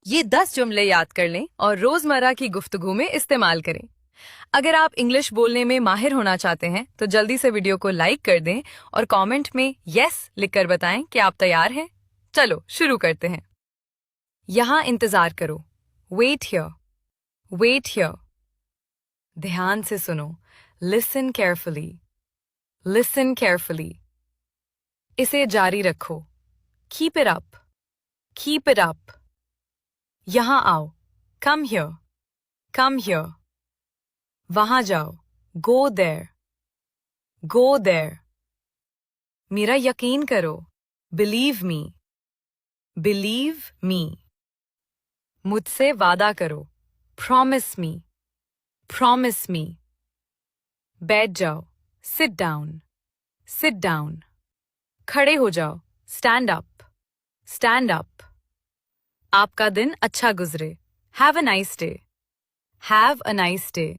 ये 10 जुमले याद कर लें और रोजमर्रा की गुफ्तगू में इस्तेमाल करें। अगर आप इंग्लिश बोलने में माहिर होना चाहते हैं तो जल्दी से वीडियो को लाइक कर दें और कमेंट में यस लिखकर बताएं कि आप तैयार हैं। चलो शुरू करते हैं। यहाँ इंतजार करो। Wait here, wait here. ध्यान से सुनो। Listen carefully, listen carefully. इसे जारी रखो। Keep it up, keep it up. यहाँ आओ। Come here, come here. वहां जाओ। Go there, go there. मेरा यकीन करो। Believe me, believe me. मुझसे वादा करो। Promise me, promise me. बैठ जाओ। Sit down, sit down. खड़े हो जाओ। Stand up, stand up. आपका दिन अच्छा गुजरे। Have a nice day, have a nice day.